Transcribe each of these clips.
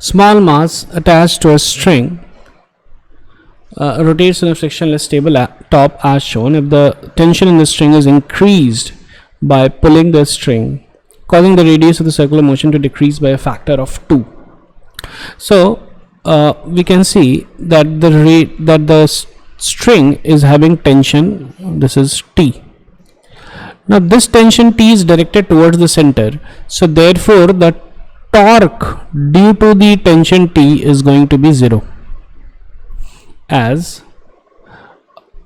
Small mass attached to a string rotates in a frictionless stable top as shown. If the tension in the string is increased by pulling the string, causing the radius of the circular motion to decrease by a factor of 2. So we can see that the string is having tension. This is T. Now this tension T is directed towards the center, so therefore the torque due to the tension T is going to be 0, as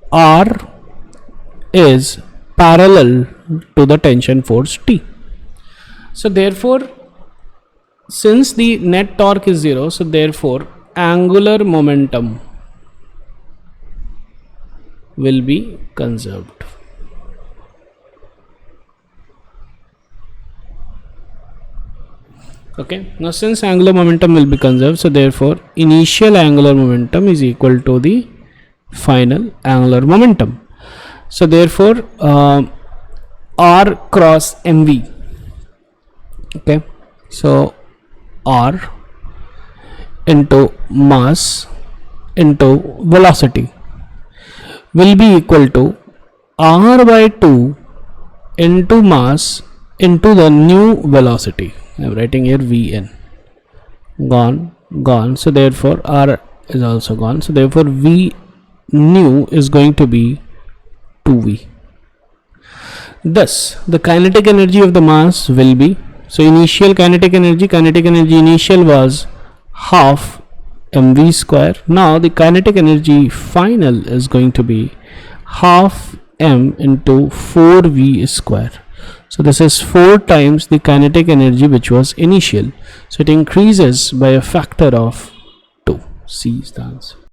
R is parallel to the tension force T. So therefore, since the net torque is 0, so therefore angular momentum will be conserved. Okay, now since angular momentum will be conserved, so therefore initial angular momentum is equal to the final angular momentum. So therefore R cross mv, okay, so R into mass into velocity will be equal to R by 2 into mass into the new velocity. I'm writing here Vn. Gone. So therefore R is also gone. So therefore V new is going to be 2V. Thus the kinetic energy of the mass will be, so initial kinetic energy initial was half mv square. Now the kinetic energy final is going to be half m into 4v square. So this is 4 times the kinetic energy which was initial. So it increases by a factor of 2. C is the answer.